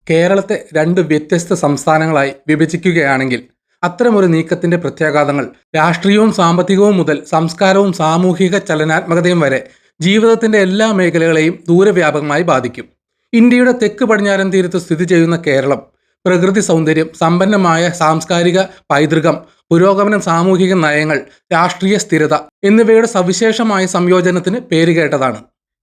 കേരളത്തെ രണ്ട് വ്യത്യസ്ത സംസ്ഥാനങ്ങളായി വിഭജിക്കുകയാണെങ്കിൽ അത്തരമൊരു നീക്കത്തിന്റെ പ്രത്യാഘാതങ്ങൾ രാഷ്ട്രീയവും സാമ്പത്തികവും മുതൽ സംസ്കാരവും സാമൂഹിക ചലനാത്മകതയും വരെ ജീവിതത്തിന്റെ എല്ലാ മേഖലകളെയും ദൂരവ്യാപകമായി ബാധിക്കും. ഇന്ത്യയുടെ തെക്ക് പടിഞ്ഞാറൻ തീരത്ത് സ്ഥിതി ചെയ്യുന്ന കേരളം പ്രകൃതി സൗന്ദര്യം, സമ്പന്നമായ സാംസ്കാരിക പൈതൃകം, പുരോഗമന സാമൂഹിക നയങ്ങൾ, രാഷ്ട്രീയ സ്ഥിരത എന്നിവയുടെ സവിശേഷമായ സംയോജനത്തിന് പേരുകേട്ടതാണ്.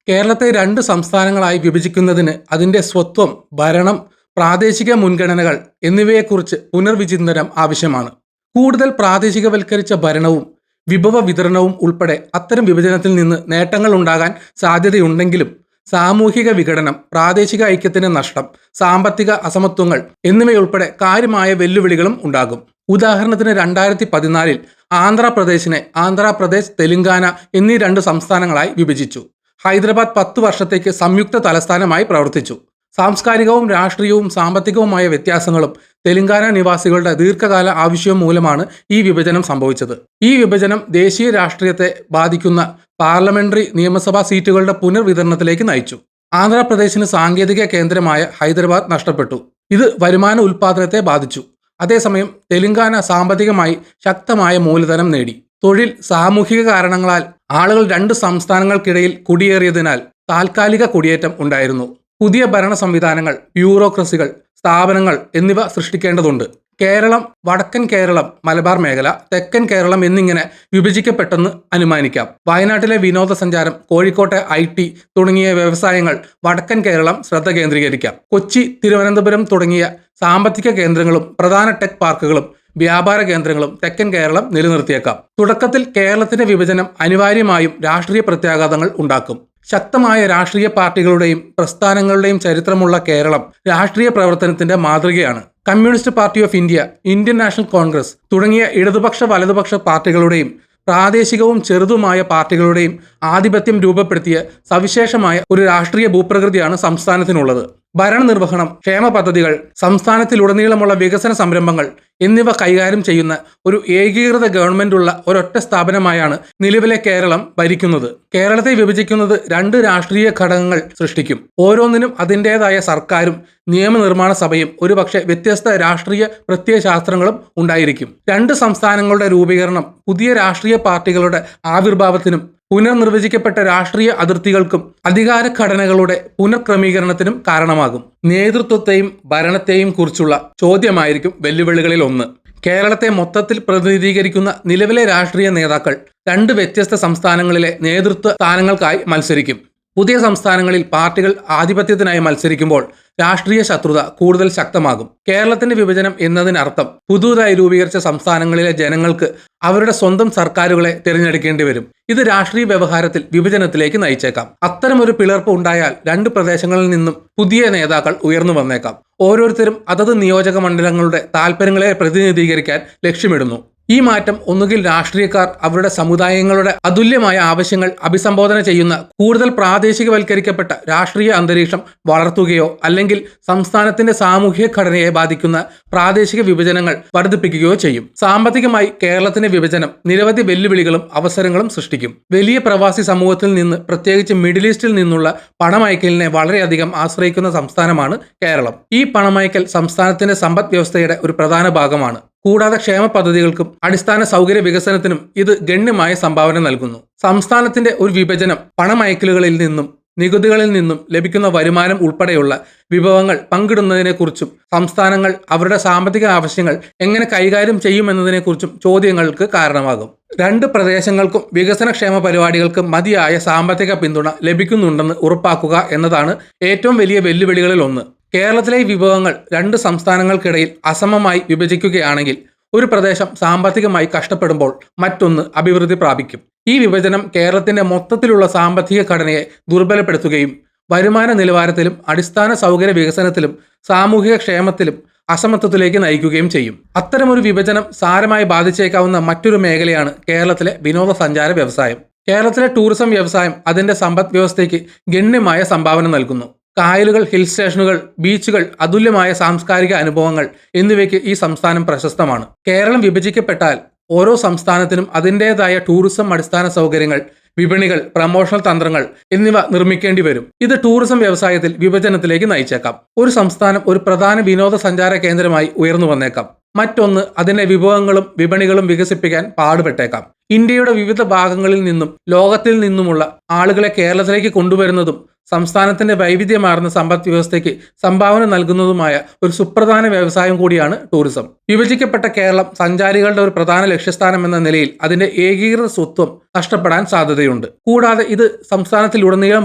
കേരളത്തെ രണ്ട് സംസ്ഥാനങ്ങളായി വിഭജിക്കുന്നതിന് അതിൻ്റെ സ്വത്വം, ഭരണം, പ്രാദേശിക മുൻഗണനകൾ എന്നിവയെക്കുറിച്ച് പുനർവിചിന്തനം ആവശ്യമാണ്. കൂടുതൽ പ്രാദേശികവൽക്കരിച്ച ഭരണവും വിഭവ വിതരണവും ഉൾപ്പെടെ അത്തരം വിഭജനത്തിൽ നിന്ന് നേട്ടങ്ങൾ ഉണ്ടാകാൻ സാധ്യതയുണ്ടെങ്കിലും സാമൂഹിക വിഘടനം, പ്രാദേശിക ഐക്യത്തിന്റെ നഷ്ടം, സാമ്പത്തിക അസമത്വങ്ങൾ എന്നിവയുൾപ്പെടെ കാര്യമായ വെല്ലുവിളികളും ഉണ്ടാകും. ഉദാഹരണത്തിന് 2014 ആന്ധ്രാപ്രദേശിനെ ആന്ധ്രാപ്രദേശ്, തെലങ്കാന എന്നീ രണ്ട് സംസ്ഥാനങ്ങളായി വിഭജിച്ചു. ഹൈദരാബാദ് 10 വർഷത്തേക്ക് സംയുക്ത തലസ്ഥാനമായി പ്രവർത്തിച്ചു. സാംസ്കാരികവും രാഷ്ട്രീയവും സാമ്പത്തികവുമായ വ്യത്യാസങ്ങളും തെലങ്കാന നിവാസികളുടെ ദീർഘകാല ആവശ്യവും മൂലമാണ് ഈ വിഭജനം സംഭവിച്ചത്. ഈ വിഭജനം ദേശീയ രാഷ്ട്രീയത്തെ ബാധിക്കുന്ന പാർലമെന്ററി നിയമസഭാ സീറ്റുകളുടെ പുനർവിതരണത്തിലേക്ക് നയിച്ചു. ആന്ധ്രാപ്രദേശിന് സാങ്കേതിക കേന്ദ്രമായ ഹൈദരാബാദ് നഷ്ടപ്പെട്ടു. ഇത് വരുമാന ഉൽപാദനത്തെ ബാധിച്ചു. അതേസമയം തെലങ്കാന സാമ്പത്തികമായി ശക്തമായ മൂലധനം നേടി. തൊഴിൽ, സാമൂഹിക കാരണങ്ങളാൽ ആളുകൾ രണ്ട് സംസ്ഥാനങ്ങൾക്കിടയിൽ കുടിയേറിയതിനാൽ താൽക്കാലിക കുടിയേറ്റം ഉണ്ടായിരുന്നു. പുതിയ ഭരണ സംവിധാനങ്ങൾ, ബ്യൂറോക്രസികൾ, സ്ഥാപനങ്ങൾ എന്നിവ സൃഷ്ടിക്കേണ്ടതുണ്ട്. കേരളം വടക്കൻ കേരളം, മലബാർ മേഖല, തെക്കൻ കേരളം എന്നിങ്ങനെ വിഭജിക്കപ്പെട്ടെന്ന് അനുമാനിക്കാം. വയനാട്ടിലെ വിനോദസഞ്ചാരം, കോഴിക്കോട്ടെ IT തുടങ്ങിയ വ്യവസായങ്ങൾ വടക്കൻ കേരളം ശ്രദ്ധ കേന്ദ്രീകരിക്കാം. കൊച്ചി, തിരുവനന്തപുരം തുടങ്ങിയ സാമ്പത്തിക കേന്ദ്രങ്ങളും പ്രധാന ടെക് പാർക്കുകളും വ്യാപാര കേന്ദ്രങ്ങളും തെക്കൻ കേരളം നിലനിർത്തിയേക്കാം. തുടക്കത്തിൽ കേരളത്തിന്റെ വിഭജനം അനിവാര്യമായും രാഷ്ട്രീയ പ്രത്യാഘാതങ്ങൾ ഉണ്ടാക്കും. ശക്തമായ രാഷ്ട്രീയ പാർട്ടികളുടെയും പ്രസ്ഥാനങ്ങളുടെയും ചരിത്രമുള്ള കേരളം രാഷ്ട്രീയ പ്രവർത്തനത്തിന്റെ മാതൃകയാണ്. Communist party of India, Indian national Congress തുടങ്ങിയ ഇടതുപക്ഷ വലതുപക്ഷ പാർട്ടികളുടെയും പ്രാദേശികവും ചെറുതുമായ പാർട്ടികളുടെയും ആധിപത്യം രൂപപ്പെടുത്തിയ സവിശേഷമായ ഒരു രാഷ്ട്രീയ ഭൂപ്രകൃതിയാണ് സംസ്ഥാനത്തിനുള്ളത്. ഭരണനിർവഹണം, ക്ഷേമ പദ്ധതികൾ, സംസ്ഥാനത്തിലുടനീളമുള്ള വികസന സംരംഭങ്ങൾ എന്നിവ കൈകാര്യം ചെയ്യുന്ന ഒരു ഏകീകൃത ഗവൺമെന്റുള്ള ഒരൊറ്റ സ്ഥാപനമായാണ് നിലവിലെ കേരളം ഭരിക്കുന്നത്. കേരളത്തെ വിഭജിക്കുന്നത് രണ്ട് രാഷ്ട്രീയ ഘടകങ്ങൾ സൃഷ്ടിക്കും. ഓരോന്നിനും അതിൻ്റെതായ സർക്കാരും നിയമനിർമ്മാണ സഭയും ഒരുപക്ഷെ വ്യത്യസ്ത രാഷ്ട്രീയ പ്രത്യയശാസ്ത്രങ്ങളും ഉണ്ടായിരിക്കും. രണ്ട് സംസ്ഥാനങ്ങളുടെ രൂപീകരണം പുതിയ രാഷ്ട്രീയ പാർട്ടികളുടെ ആവിർഭാവത്തിനും പുനർനിർവചിക്കപ്പെട്ട രാഷ്ട്രീയ അതിർത്തികൾക്കും അധികാര ഘടനകളുടെ പുനഃക്രമീകരണത്തിനും കാരണമാകും. നേതൃത്വത്തെയും ഭരണത്തെയും കുറിച്ചുള്ള ചോദ്യമായിരിക്കും വെല്ലുവിളികളിൽ ഒന്ന്. കേരളത്തെ മൊത്തത്തിൽ പ്രതിനിധീകരിക്കുന്ന നിലവിലെ രാഷ്ട്രീയ നേതാക്കൾ രണ്ട് വ്യത്യസ്ത സംസ്ഥാനങ്ങളിലെ നേതൃത്വ സ്ഥാനങ്ങൾക്കായി മത്സരിക്കും. പുതിയ സംസ്ഥാനങ്ങളിൽ പാർട്ടികൾ ആധിപത്യത്തിനായി മത്സരിക്കുമ്പോൾ രാഷ്ട്രീയ ശത്രുത കൂടുതൽ ശക്തമാകും. കേരളത്തിന്റെ വിഭജനം എന്നതിനർത്ഥം പുതുതായി രൂപീകരിച്ച സംസ്ഥാനങ്ങളിലെ ജനങ്ങൾക്ക് അവരുടെ സ്വന്തം സർക്കാരുകളെ തിരഞ്ഞെടുക്കേണ്ടി വരും. ഇത് രാഷ്ട്രീയ വ്യവഹാരത്തിൽ വിഭജനത്തിലേക്ക് നയിച്ചേക്കാം. അത്തരമൊരു പിളർപ്പ് ഉണ്ടായാൽ രണ്ട് പ്രദേശങ്ങളിൽ നിന്നും പുതിയ നേതാക്കൾ ഉയർന്നു വന്നേക്കാം. ഓരോരുത്തരും അതത് നിയോജക മണ്ഡലങ്ങളുടെ താൽപ്പര്യങ്ങളെ പ്രതിനിധീകരിക്കാൻ ലക്ഷ്യമിടുന്നു. ഈ മാറ്റം ഒന്നുകിൽ രാഷ്ട്രീയക്കാർ അവരുടെ സമുദായങ്ങളുടെ അതുല്യമായ ആവശ്യങ്ങൾ അഭിസംബോധന ചെയ്യുന്ന കൂടുതൽ പ്രാദേശികവൽക്കരിക്കപ്പെട്ട രാഷ്ട്രീയ അന്തരീക്ഷം വളർത്തുകയോ അല്ലെങ്കിൽ സംസ്ഥാനത്തിന്റെ സാമൂഹിക ഘടനയെ ബാധിക്കുന്ന പ്രാദേശിക വിഭജനങ്ങൾ വർദ്ധിപ്പിക്കുകയോ ചെയ്യും. സാമ്പത്തികമായി കേരളത്തിന്റെ വിഭജനം നിരവധി വെല്ലുവിളികളും അവസരങ്ങളും സൃഷ്ടിക്കും. വലിയ പ്രവാസി സമൂഹത്തിൽ നിന്ന്, പ്രത്യേകിച്ച് മിഡിൽ ഈസ്റ്റിൽ നിന്നുള്ള പണമയക്കലിനെ വളരെയധികം ആശ്രയിക്കുന്ന സംസ്ഥാനമാണ് കേരളം. ഈ പണമയക്കൽ സംസ്ഥാനത്തിന്റെ സമ്പദ് വ്യവസ്ഥയുടെ ഒരു പ്രധാന ഭാഗമാണ്. കൂടാതെ ക്ഷേമ പദ്ധതികൾക്കും അടിസ്ഥാന സൗകര്യ വികസനത്തിനും ഇത് ഗണ്യമായ സംഭാവന നൽകുന്നു. സംസ്ഥാനത്തിന്റെ ഒരു വിഭജനം പണമയക്കലുകളിൽ നിന്നും നികുതികളിൽ നിന്നും ലഭിക്കുന്ന വരുമാനം ഉൾപ്പെടെയുള്ള വിഭവങ്ങൾ പങ്കിടുന്നതിനെക്കുറിച്ചും സംസ്ഥാനങ്ങൾ അവരുടെ സാമ്പത്തിക ആവശ്യങ്ങൾ എങ്ങനെ കൈകാര്യം ചെയ്യുമെന്നതിനെക്കുറിച്ചും ചോദ്യങ്ങൾക്ക് കാരണമാകും. രണ്ട് പ്രദേശങ്ങൾക്കും വികസനക്ഷേമ പരിപാടികൾക്കും മതിയായ സാമ്പത്തിക പിന്തുണ ലഭിക്കുന്നുണ്ടെന്ന് ഉറപ്പാക്കുക എന്നതാണ് ഏറ്റവും വലിയ വെല്ലുവിളികളിൽ ഒന്ന്. കേരളത്തിലെ വിഭവങ്ങൾ രണ്ട് സംസ്ഥാനങ്ങൾക്കിടയിൽ അസമമായി വിഭജിക്കുകയാണെങ്കിൽ ഒരു പ്രദേശം സാമ്പത്തികമായി കഷ്ടപ്പെടുമ്പോൾ മറ്റൊന്ന് അഭിവൃദ്ധി പ്രാപിക്കും. ഈ വിഭജനം കേരളത്തിന്റെ മൊത്തത്തിലുള്ള സാമ്പത്തിക ഘടനയെ ദുർബലപ്പെടുത്തുകയും വരുമാന നിലവാരത്തിലും അടിസ്ഥാന സൗകര്യ വികസനത്തിലും സാമൂഹിക ക്ഷേമത്തിലും അസമത്വത്തിലേക്ക് നയിക്കുകയും ചെയ്യും. അത്തരമൊരു വിഭജനം സാരമായി ബാധിച്ചേക്കാവുന്ന മറ്റൊരു മേഖലയാണ് കേരളത്തിലെ വിനോദസഞ്ചാര വ്യവസായം. കേരളത്തിലെ ടൂറിസം വ്യവസായം അതിന്റെ സമ്പദ് വ്യവസ്ഥയ്ക്ക് ഗണ്യമായ സംഭാവന നൽകുന്നു. കായലുകൾ, ഹിൽ സ്റ്റേഷനുകൾ, ബീച്ചുകൾ, അതുല്യമായ സാംസ്കാരിക അനുഭവങ്ങൾ എന്നിവയ്ക്ക് ഈ സംസ്ഥാനം പ്രശസ്തമാണ്. കേരളം വിഭജിക്കപ്പെട്ടാൽ ഓരോ സംസ്ഥാനത്തിനും അതിൻ്റെതായ ടൂറിസം അടിസ്ഥാന സൗകര്യങ്ങൾ വിപണികൾ, പ്രമോഷണൽ തന്ത്രങ്ങൾ എന്നിവ നിർമ്മിക്കേണ്ടി വരും. ഇത് ടൂറിസം വ്യവസായത്തിൽ വിഭജനത്തിലേക്ക് നയിച്ചേക്കാം. ഒരു സംസ്ഥാനം ഒരു പ്രധാന വിനോദസഞ്ചാര കേന്ദ്രമായി ഉയർന്നു വന്നേക്കാം. മറ്റൊന്ന് അതിന്റെ വിഭവങ്ങളും വിപണികളും വികസിപ്പിക്കാൻ പാടുപെട്ടേക്കാം. ഇന്ത്യയുടെ വിവിധ ഭാഗങ്ങളിൽ നിന്നും ലോകത്തിൽ നിന്നുമുള്ള ആളുകളെ കേരളത്തിലേക്ക് കൊണ്ടുവരുന്നതും സംസ്ഥാനത്തിന്റെ വൈവിധ്യമാർന്ന സമ്പദ് വ്യവസ്ഥയ്ക്ക് സംഭാവന നൽകുന്നതുമായ ഒരു സുപ്രധാന വ്യവസായം കൂടിയാണ് ടൂറിസം. വിഭജിക്കപ്പെട്ട കേരളം സഞ്ചാരികളുടെ ഒരു പ്രധാന ലക്ഷ്യസ്ഥാനം എന്ന നിലയിൽ അതിന്റെ ഏകീകൃത സ്വത്വം നഷ്ടപ്പെടാൻ സാധ്യതയുണ്ട്. കൂടാതെ ഇത് സംസ്ഥാനത്തിലുടനീളം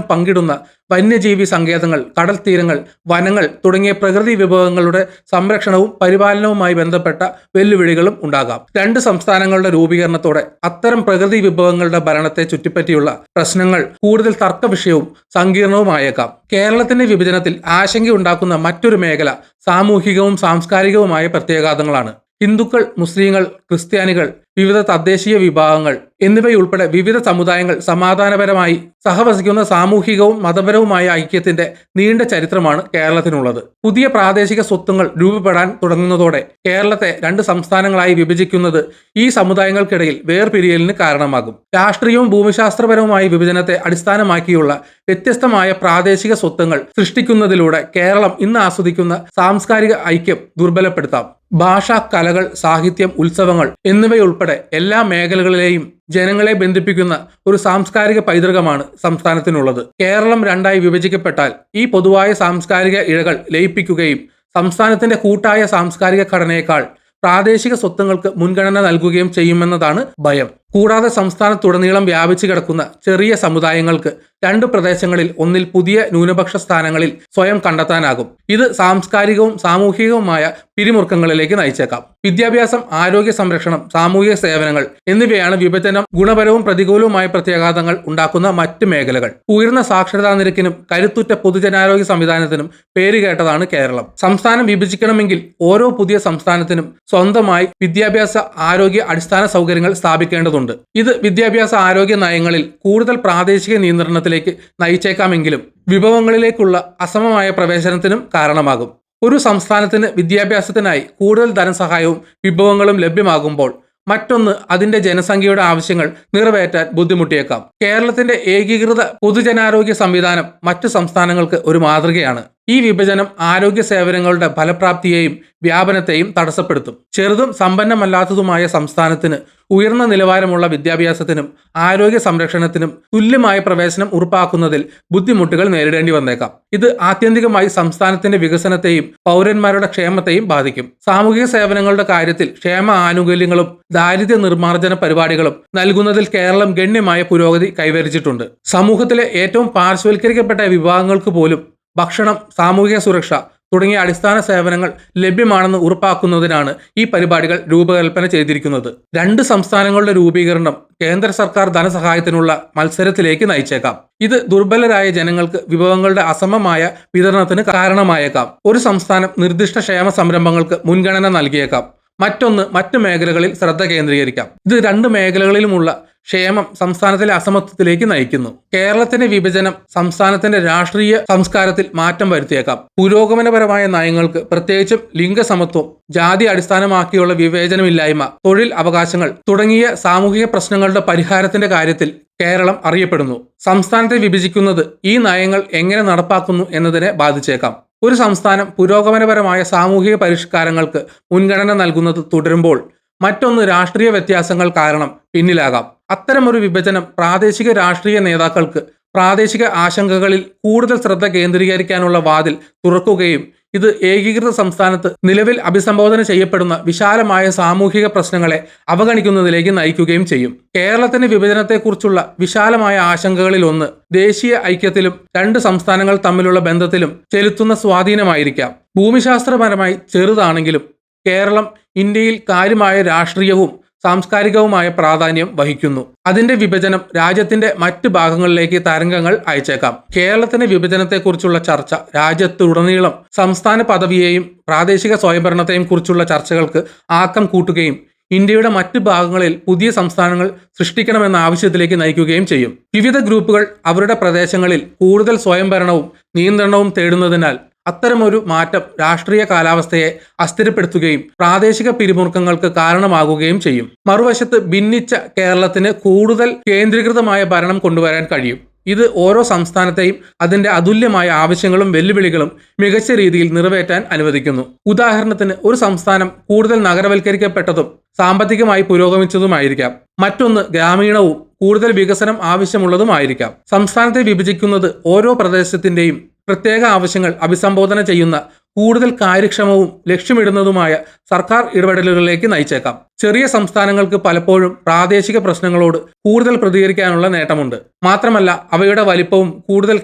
പങ്കിടുന്ന വന്യജീവി സങ്കേതങ്ങൾ, കടൽ തീരങ്ങൾ, വനങ്ങൾ തുടങ്ങിയ പ്രകൃതി വിഭവങ്ങളുടെ സംരക്ഷണവും പരിപാലനവുമായി ബന്ധപ്പെട്ട വെല്ലുവിളികളും ഉണ്ടാകാം. രണ്ട് സംസ്ഥാനങ്ങളുടെ രൂപീകരണത്തോടെ അത്തരം പ്രകൃതി വിഭവങ്ങളുടെ ഭരണത്തെ ചുറ്റിപ്പറ്റിയുള്ള പ്രശ്നങ്ങൾ കൂടുതൽ തർക്ക വിഷയവും സങ്കീർണവുമായേക്കാം. കേരളത്തിന്റെ വിഭജനത്തിൽ ആശങ്കയുണ്ടാക്കുന്ന മറ്റൊരു മേഖല സാമൂഹികവും സാംസ്കാരികവുമായ പ്രത്യാഘാതങ്ങളാണ്. ഹിന്ദുക്കൾ, മുസ്ലിങ്ങൾ, ക്രിസ്ത്യാനികൾ, വിവിധ തദ്ദേശീയ വിഭാഗങ്ങൾ എന്നിവയുൾപ്പെടെ വിവിധ സമുദായങ്ങൾ സമാധാനപരമായി സഹവസിക്കുന്ന സാമൂഹികവും മതപരവുമായ ഐക്യത്തിന്റെ നീണ്ട ചരിത്രമാണ് കേരളത്തിനുള്ളത്. പുതിയ പ്രാദേശിക സ്വത്വങ്ങൾ രൂപപ്പെടാൻ തുടങ്ങുന്നതോടെ കേരളത്തെ രണ്ട് സംസ്ഥാനങ്ങളായി വിഭജിക്കുന്നത് ഈ സമുദായങ്ങൾക്കിടയിൽ വേർപിരിയലിന് കാരണമാകും. രാഷ്ട്രീയവും ഭൂമിശാസ്ത്രപരവുമായ വിഭജനത്തെ അടിസ്ഥാനമാക്കിയുള്ള വ്യത്യസ്തമായ പ്രാദേശിക സ്വത്വങ്ങൾ സൃഷ്ടിക്കുന്നതിലൂടെ കേരളം ഇന്ന് ആസ്വദിക്കുന്ന സാംസ്കാരിക ഐക്യം ദുർബലപ്പെടുത്താം. ഭാഷ, കലകൾ, സാഹിത്യം, ഉത്സവങ്ങൾ എന്നിവയുൾപ്പെടെ എല്ലാ മേഖലകളിലെയും ജനങ്ങളെ ബന്ധിപ്പിക്കുന്ന ഒരു സാംസ്കാരിക പൈതൃകമാണ് സംസ്ഥാനത്തിനുള്ളത്. കേരളം രണ്ടായി വിഭജിക്കപ്പെട്ടാൽ ഈ പൊതുവായ സാംസ്കാരിക ഇഴകൾ ലയിപ്പിക്കുകയും സംസ്ഥാനത്തിന്റെ കൂട്ടായ സാംസ്കാരിക ഘടനയേക്കാൾ പ്രാദേശിക സ്വത്വങ്ങൾക്ക് മുൻഗണന നൽകുകയും ചെയ്യുമെന്നതാണ് ഭയം. കൂടാതെ സംസ്ഥാനത്തുടനീളം വ്യാപിച്ചു കിടക്കുന്ന ചെറിയ സമുദായങ്ങൾക്ക് രണ്ട് പ്രദേശങ്ങളിൽ ഒന്നിൽ പുതിയ ന്യൂനപക്ഷ സ്ഥാനങ്ങളിൽ സ്വയം കണ്ടെത്താനാകും. ഇത് സാംസ്കാരികവും സാമൂഹികവുമായ പിരിമുറുക്കങ്ങളിലേക്ക് നയിച്ചേക്കാം. വിദ്യാഭ്യാസം, ആരോഗ്യ സംരക്ഷണം, സാമൂഹിക സേവനങ്ങൾ എന്നിവയാണ് വിഭജനം ഗുണപരവും പ്രതികൂലവുമായ പ്രത്യാഘാതങ്ങൾ ഉണ്ടാക്കുന്ന മറ്റ് മേഖലകൾ. ഉയർന്ന സാക്ഷരതാ നിരക്കിനും കരുത്തുറ്റ പൊതുജനാരോഗ്യ സംവിധാനത്തിനും പേരുകേട്ടതാണ് കേരളം. സംസ്ഥാനം വിഭജിക്കണമെങ്കിൽ ഓരോ പുതിയ സംസ്ഥാനത്തിനും സ്വന്തമായി വിദ്യാഭ്യാസ, ആരോഗ്യ, അടിസ്ഥാന സൗകര്യങ്ങൾ സ്ഥാപിക്കേണ്ടതുണ്ട്. ഇത് വിദ്യാഭ്യാസ, ആരോഗ്യ നയങ്ങളിൽ കൂടുതൽ പ്രാദേശിക നിയന്ത്രണത്തിലേക്ക് നയിച്ചേക്കാമെങ്കിലും വിഭവങ്ങളിലേക്കുള്ള അസമമായ പ്രവേശനത്തിനും കാരണമാകും. ഒരു സംസ്ഥാനത്തിന് വിദ്യാഭ്യാസത്തിനായി കൂടുതൽ ധനസഹായവും വിഭവങ്ങളും ലഭ്യമാകുമ്പോൾ മറ്റൊന്ന് അതിന്റെ ജനസംഖ്യയുടെ ആവശ്യങ്ങൾ നിറവേറ്റാൻ ബുദ്ധിമുട്ടിയേക്കാം. കേരളത്തിന്റെ ഏകീകൃത പൊതുജനാരോഗ്യ സംവിധാനം മറ്റു സംസ്ഥാനങ്ങൾക്ക് ഒരു മാതൃകയാണ്. ഈ വിഭജനം ആരോഗ്യ സേവനങ്ങളുടെ ഫലപ്രാപ്തിയെയും വ്യാപനത്തെയും തടസ്സപ്പെടുത്തും. ചെറുതും സമ്പന്നമല്ലാത്തതുമായ സംസ്ഥാനത്തിന് ഉയർന്ന നിലവാരമുള്ള വിദ്യാഭ്യാസത്തിനും ആരോഗ്യ സംരക്ഷണത്തിനും തുല്യമായ പ്രവേശനം ഉറപ്പാക്കുന്നതിൽ ബുദ്ധിമുട്ടുകൾ നേരിടേണ്ടി വന്നേക്കാം. ഇത് ആത്യന്തികമായി സംസ്ഥാനത്തിന്റെ വികസനത്തെയും പൗരന്മാരുടെ ക്ഷേമത്തെയും ബാധിക്കും. സാമൂഹിക സേവനങ്ങളുടെ കാര്യത്തിൽ ക്ഷേമ ആനുകൂല്യങ്ങളും ദാരിദ്ര്യ നിർമ്മാർജ്ജന പരിപാടികളും നൽകുന്നതിൽ കേരളം ഗണ്യമായ പുരോഗതി കൈവരിച്ചിട്ടുണ്ട്. സമൂഹത്തിലെ ഏറ്റവും പാർശ്വവൽക്കരിക്കപ്പെട്ട വിഭാഗങ്ങൾക്ക് പോലും ഭക്ഷണം, സാമൂഹിക സുരക്ഷ തുടങ്ങിയ അടിസ്ഥാന സേവനങ്ങൾ ലഭ്യമാണെന്ന് ഉറപ്പാക്കുന്നതിനാണ് ഈ പരിപാടികൾ രൂപകൽപ്പന ചെയ്തിരിക്കുന്നത്. രണ്ട് സംസ്ഥാനങ്ങളുടെ രൂപീകരണം കേന്ദ്ര സർക്കാർ ധനസഹായത്തിനുള്ള മത്സരത്തിലേക്ക് നയിച്ചേക്കാം. ഇത് ദുർബലരായ ജനങ്ങൾക്ക് വിഭവങ്ങളുടെ അസമമായ വിതരണത്തിന് കാരണമായേക്കാം. ഒരു സംസ്ഥാനം നിർദ്ദിഷ്ട ക്ഷേമ സംരംഭങ്ങൾക്ക് മുൻഗണന നൽകിയേക്കാം. മറ്റൊന്ന് മറ്റു മേഖലകളിൽ ശ്രദ്ധ കേന്ദ്രീകരിക്കാം. ഇത് രണ്ട് മേഖലകളിലുമുള്ള ക്ഷേമം സംസ്ഥാനത്തിലെ അസമത്വത്തിലേക്ക് നയിക്കുന്നു. കേരളത്തിന്റെ വിഭജനം സംസ്ഥാനത്തിന്റെ രാഷ്ട്രീയ സംസ്കാരത്തിൽ മാറ്റം വരുത്തിയേക്കാം. പുരോഗമനപരമായ നയങ്ങൾക്ക്, പ്രത്യേകിച്ചും ലിംഗസമത്വം, ജാതി അടിസ്ഥാനമാക്കിയുള്ള വിവേചനമില്ലായ്മ, തൊഴിൽ അവകാശങ്ങൾ തുടങ്ങിയ സാമൂഹിക പ്രശ്നങ്ങളുടെ പരിഹാരത്തിന്റെ കാര്യത്തിൽ കേരളം അറിയപ്പെടുന്നു. സംസ്ഥാനത്തെ വിഭജിക്കുന്നത് ഈ നയങ്ങൾ എങ്ങനെ നടപ്പാക്കുന്നു എന്നതിനെ ബാധിച്ചേക്കാം. ഒരു സംസ്ഥാനം പുരോഗമനപരമായ സാമൂഹിക പരിഷ്കാരങ്ങൾക്ക് മുൻഗണന നൽകുന്നത് തുടരുമ്പോൾ മറ്റൊന്ന് രാഷ്ട്രീയ വ്യത്യാസങ്ങൾ കാരണം പിന്നിലാകാം. അത്തരമൊരു വിഭജനം പ്രാദേശിക രാഷ്ട്രീയ നേതാക്കൾക്ക് പ്രാദേശിക ആശങ്കകളിൽ കൂടുതൽ ശ്രദ്ധ കേന്ദ്രീകരിക്കാനുള്ള വാതിൽ തുറക്കുകയും ഇത് ഏകീകൃത സംസ്ഥാനത്ത് നിലവിൽ അഭിസംബോധന ചെയ്യപ്പെടുന്ന വിശാലമായ സാമൂഹിക പ്രശ്നങ്ങളെ അവഗണിക്കുന്നതിലേക്ക് നയിക്കുകയും ചെയ്യും. കേരളത്തിന്റെ വിഭജനത്തെക്കുറിച്ചുള്ള വിശാലമായ ആശങ്കകളിൽ ഒന്ന് ദേശീയ ഐക്യത്തിലും രണ്ട് സംസ്ഥാനങ്ങൾ തമ്മിലുള്ള ബന്ധത്തിലും ചെലുത്തുന്ന സ്വാധീനമായിരിക്കാം. ഭൂമിശാസ്ത്രപരമായി ചെറുതാണെങ്കിലും കേരളം ഇന്ത്യയിൽ കാര്യമായ രാഷ്ട്രീയവും സാംസ്കാരികവുമായ പ്രാധാന്യം വഹിക്കുന്നു. അതിന്റെ വിഭജനം രാജ്യത്തിന്റെ മറ്റ് ഭാഗങ്ങളിലേക്ക് തരംഗങ്ങൾ അയച്ചേക്കാം. കേരളത്തിന്റെ വിഭജനത്തെക്കുറിച്ചുള്ള ചർച്ച രാജ്യത്തുടനീളം സംസ്ഥാന പദവിയെയും പ്രാദേശിക സ്വയംഭരണത്തെയും കുറിച്ചുള്ള ചർച്ചകൾക്ക് ആക്കം കൂട്ടുകയും ഇന്ത്യയുടെ മറ്റ് ഭാഗങ്ങളിൽ പുതിയ സംസ്ഥാനങ്ങൾ സൃഷ്ടിക്കണമെന്ന ആവശ്യത്തിലേക്ക് നയിക്കുകയും ചെയ്യും. വിവിധ ഗ്രൂപ്പുകൾ അവരുടെ പ്രദേശങ്ങളിൽ കൂടുതൽ സ്വയംഭരണവും നിയന്ത്രണവും തേടുന്നതിനാൽ അത്തരമൊരു മാറ്റം രാഷ്ട്രീയ കാലാവസ്ഥയെ അസ്ഥിരപ്പെടുത്തുകയും പ്രാദേശിക പിരിമുറുക്കങ്ങൾക്ക് കാരണമാകുകയും ചെയ്യും. മറുവശത്ത് ഭിന്നിച്ച കേരളത്തിന് കൂടുതൽ കേന്ദ്രീകൃതമായ ഭരണം കൊണ്ടുവരാൻ കഴിയും. ഇത് ഓരോ സംസ്ഥാനത്തെയും അതിന്റെ അതുല്യമായ ആവശ്യങ്ങളും വെല്ലുവിളികളും മികച്ച രീതിയിൽ നിറവേറ്റാൻ അനുവദിക്കുന്നു. ഉദാഹരണത്തിന്, ഒരു സംസ്ഥാനം കൂടുതൽ നഗരവൽക്കരിക്കപ്പെട്ടതും സാമ്പത്തികമായി പുരോഗമിച്ചതുമായിരിക്കാം. മറ്റൊന്ന് ഗ്രാമീണവും കൂടുതൽ വികസനം ആവശ്യമുള്ളതുമായിരിക്കാം. സംസ്ഥാനത്തെ വിഭജിക്കുന്നത് ഓരോ പ്രദേശത്തിന്റെയും പ്രത്യേക ആവശ്യങ്ങൾ അഭിസംബോധന ചെയ്യുന്ന കൂടുതൽ കാര്യക്ഷമവും ലക്ഷ്യമിടുന്നതുമായ സർക്കാർ ഇടപെടലുകളിലേക്ക് നയിച്ചേക്കാം. ചെറിയ സംസ്ഥാനങ്ങൾക്ക് പലപ്പോഴും പ്രാദേശിക പ്രശ്നങ്ങളോട് കൂടുതൽ പ്രതികരിക്കാനുള്ള നേട്ടമുണ്ട്. മാത്രമല്ല, അവയുടെ വലിപ്പവും കൂടുതൽ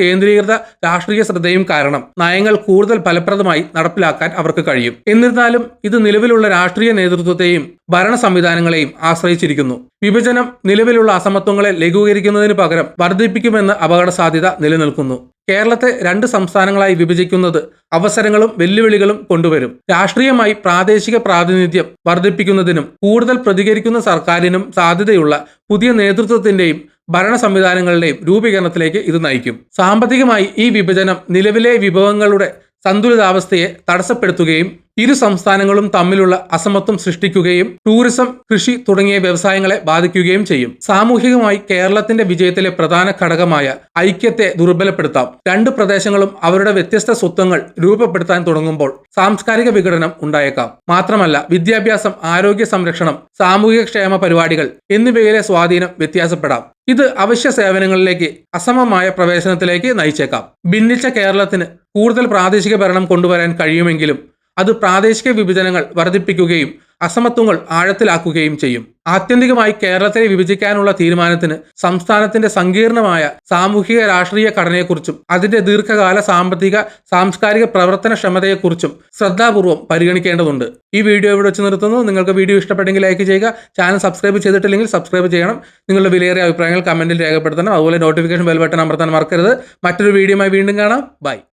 കേന്ദ്രീകൃത രാഷ്ട്രീയ ശ്രദ്ധയും കാരണം നയങ്ങൾ കൂടുതൽ ഫലപ്രദമായി നടപ്പിലാക്കാൻ അവർക്ക് കഴിയും. എന്നിരുന്നാലും ഇത് നിലവിലുള്ള രാഷ്ട്രീയ നേതൃത്വത്തെയും ഭരണ സംവിധാനങ്ങളെയും ആശ്രയിച്ചിരിക്കുന്നു. വിഭജനം നിലവിലുള്ള അസമത്വങ്ങളെ ലഘൂകരിക്കുന്നതിന് പകരം വർദ്ധിപ്പിക്കുമെന്ന അപകട സാധ്യത നിലനിൽക്കുന്നു. കേരളത്തെ 2 സംസ്ഥാനങ്ങളായി വിഭജിക്കുന്നത് അവസരങ്ങളും വെല്ലുവിളികളും കൊണ്ടുവരും. രാഷ്ട്രീയമായി പ്രാദേശിക പ്രാതിനിധ്യം വർദ്ധിപ്പിക്കുന്നതിനും കൂടുതൽ പ്രതികരിക്കുന്ന സർക്കാരിനും സാധ്യതയുള്ള പുതിയ നേതൃത്വത്തിന്റെയും ഭരണ സംവിധാനങ്ങളുടെയും രൂപീകരണത്തിലേക്ക് ഇത് നയിക്കും. സാമ്പത്തികമായി ഈ വിഭജനം നിലവിലെ വിഭവങ്ങളുടെ സന്തുലിതാവസ്ഥയെ തടസ്സപ്പെടുത്തുകയും ഇരു സംസ്ഥാനങ്ങളും തമ്മിലുള്ള അസമത്വം സൃഷ്ടിക്കുകയും ടൂറിസം, കൃഷി തുടങ്ങിയ വ്യവസായങ്ങളെ ബാധിക്കുകയും ചെയ്യും. സാമൂഹികമായി കേരളത്തിന്റെ വിജയത്തിലെ പ്രധാന ഘടകമായ ഐക്യത്തെ ദുർബലപ്പെടുത്താം. 2 പ്രദേശങ്ങളും അവരുടെ വ്യത്യസ്ത സ്വത്വങ്ങൾ രൂപപ്പെടുത്താൻ തുടങ്ങുമ്പോൾ സാംസ്കാരിക വിഘടനം ഉണ്ടായേക്കാം. മാത്രമല്ല, വിദ്യാഭ്യാസം, ആരോഗ്യ സംരക്ഷണം, സാമൂഹിക ക്ഷേമ പരിപാടികൾ എന്നിവയിലെ സ്വാധീനം വ്യത്യാസപ്പെടാം. ഇത് അവശ്യ സേവനങ്ങളിലേക്ക് അസമമായ പ്രവേശനത്തിലേക്ക് നയിച്ചേക്കാം. ഭിന്നിച്ച കേരളത്തിന് കൂടുതൽ പ്രാദേശിക ഭരണം കൊണ്ടുവരാൻ കഴിയുമെങ്കിലും അത് പ്രാദേശിക വിഭജനങ്ങൾ വർദ്ധിപ്പിക്കുകയും അസമത്വങ്ങൾ ആഴത്തിലാക്കുകയും ചെയ്യും. ആത്യന്തികമായി കേരളത്തെ വിഭജിക്കാനുള്ള തീരുമാനത്തിന് സംസ്ഥാനത്തിന്റെ സങ്കീർണമായ സാമൂഹിക രാഷ്ട്രീയ ഘടനയെക്കുറിച്ചും അതിന്റെ ദീർഘകാല സാമ്പത്തിക സാംസ്കാരിക പ്രവർത്തനക്ഷമതയെക്കുറിച്ചും ശ്രദ്ധാപൂർവം പരിഗണിക്കേണ്ടതുണ്ട്. ഈ വീഡിയോ ഇവിടെ വെച്ച് നിർത്തുന്നു. നിങ്ങൾക്ക് വീഡിയോ ഇഷ്ടപ്പെട്ടെങ്കിൽ ലൈക്ക് ചെയ്യുക. ചാനൽ സബ്സ്ക്രൈബ് ചെയ്തിട്ടില്ലെങ്കിൽ സബ്സ്ക്രൈബ് ചെയ്യണം. നിങ്ങളുടെ വിലയേറിയ അഭിപ്രായങ്ങൾ കമന്റിൽ രേഖപ്പെടുത്തണം. അതുപോലെ നോട്ടിഫിക്കേഷൻ ബെൽ ബട്ടൺ അമർത്താൻ മറക്കരുത്. മറ്റൊരു വീഡിയോയുമായി വീണ്ടും കാണാം. ബൈ.